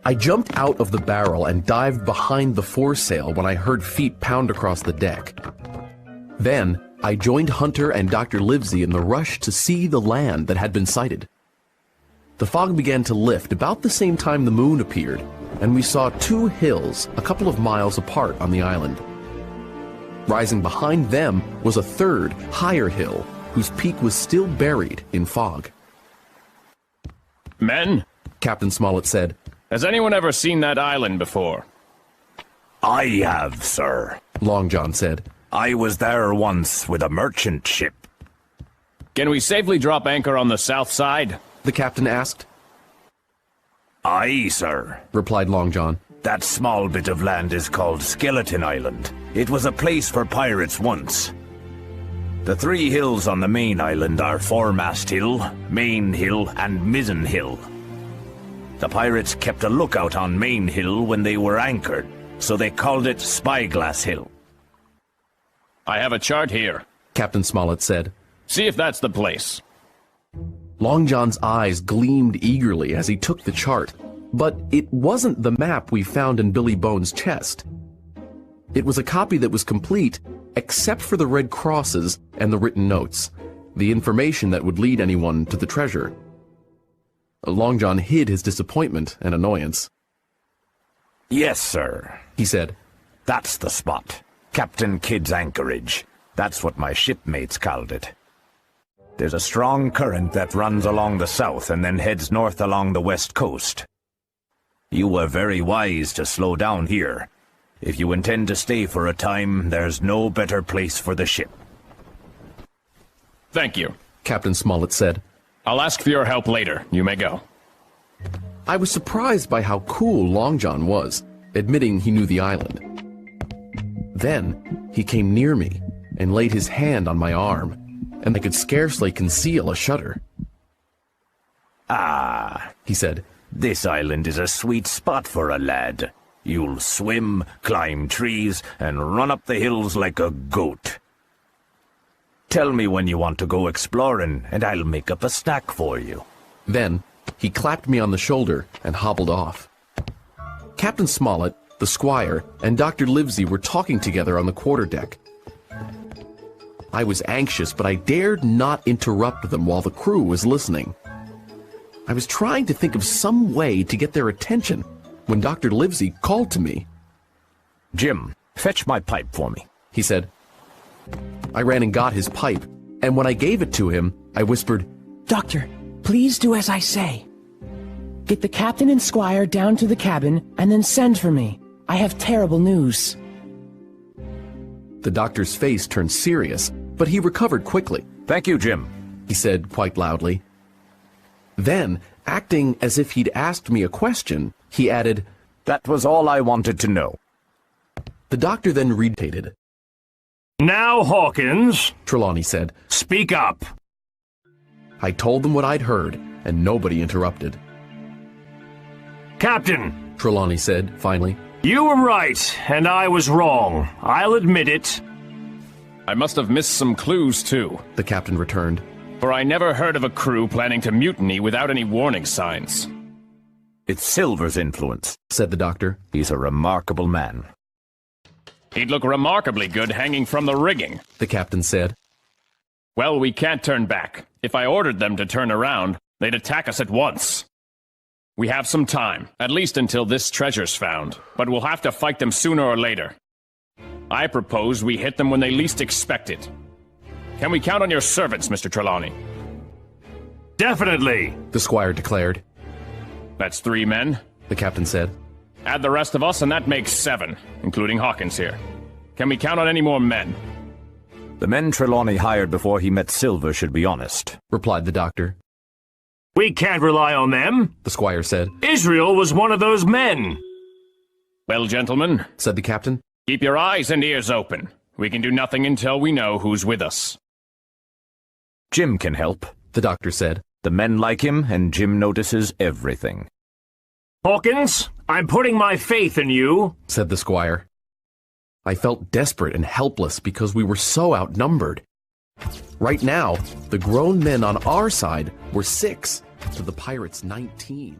I jumped out of the barrel and dived behind the foresail when I heard feet pound across the deck. Then, I joined Hunter and Dr. Livesey in the rush to see the land that had been sighted. The fog began to lift about the same time the moon appeared, and we saw two hills a couple of miles apart on the island. Rising behind them was a third, higher hill, whose peak was still buried in fog. Men, Captain Smollett said, has anyone ever seen that island before? I have, sir. Long John said. I was there once with a merchant ship. Can we safely drop anchor on the south side? The captain asked. Aye, sir, replied Long John. That small bit of land is called Skeleton Island. It was a place for pirates once. The three hills on the main island are Foremast Hill, Main Hill, and Mizzen Hill. The pirates kept a lookout on Main Hill when they were anchored, so they called it Spyglass Hill. I have a chart here, Captain Smollett said. See if that's the place. Long John's eyes gleamed eagerly as he took the chart, but it wasn't the map we found in Billy Bones' chest. It was a copy that was complete, except for the red crosses and the written notes, the information that would lead anyone to the treasure. Long John hid his disappointment and annoyance. Yes, sir, he said. That's the spot. Captain Kidd's anchorage. That's what my shipmates called it. There's a strong current that runs along the south and then heads north along the west coast. You were very wise to slow down here. If you intend to stay for a time, there's no better place for the ship. Thank you, Captain Smollett said. I'll ask for your help later. You may go. I was surprised by how cool Long John was, admitting he knew the island. Then, he came near me and laid his hand on my arm, and I could scarcely conceal a shudder. Ah, he said, this island is a sweet spot for a lad. You'll swim, climb trees, and run up the hills like a goat. Tell me when you want to go exploring, and I'll make up a snack for you. Then, he clapped me on the shoulder and hobbled off. Captain Smollett, the squire, and Dr. Livesey were talking together on the quarterdeck. I was anxious, but I dared not interrupt them while the crew was listening. I was trying to think of some way to get their attention when Dr. Livesey called to me. Jim, fetch my pipe for me, he said. I ran and got his pipe, and when I gave it to him, I whispered, Doctor, please do as I say. Get the captain and squire down to the cabin, and then send for me. I have terrible news. The doctor's face turned serious, but he recovered quickly. Thank you, Jim, he said quite loudly. Then, acting as if he'd asked me a question, he added, That was all I wanted to know. The doctor then repeated. Now, Hawkins, Trelawney said, speak up. I told them what I'd heard, and nobody interrupted. Captain, Trelawney said, finally. You were right, and I was wrong. I'll admit it. I must have missed some clues, too, the captain returned. For I never heard of a crew planning to mutiny without any warning signs. It's Silver's influence, said the doctor. He's a remarkable man. He'd look remarkably good hanging from the rigging, the captain said. Well, we can't turn back. If I ordered them to turn around, they'd attack us at once. We have some time, at least until this treasure's found, but we'll have to fight them sooner or later. I propose we hit them when they least expect it. Can we count on your servants, Mr. Trelawney? Definitely, the squire declared. That's 3 men, the captain said. Add the rest of us and that makes 7, including Hawkins here. Can we count on any more men? The men Trelawney hired before he met Silver should be honest, replied the doctor. We can't rely on them, the squire said. Israel was one of those men. Well, gentlemen, said the captain, keep your eyes and ears open. We can do nothing until we know who's with us. Jim can help, the doctor said. The men like him, and Jim notices everything. Hawkins, I'm putting my faith in you, said the squire. I felt desperate and helpless because we were so outnumbered. Right now, the grown men on our side were 6 to the pirates' 19.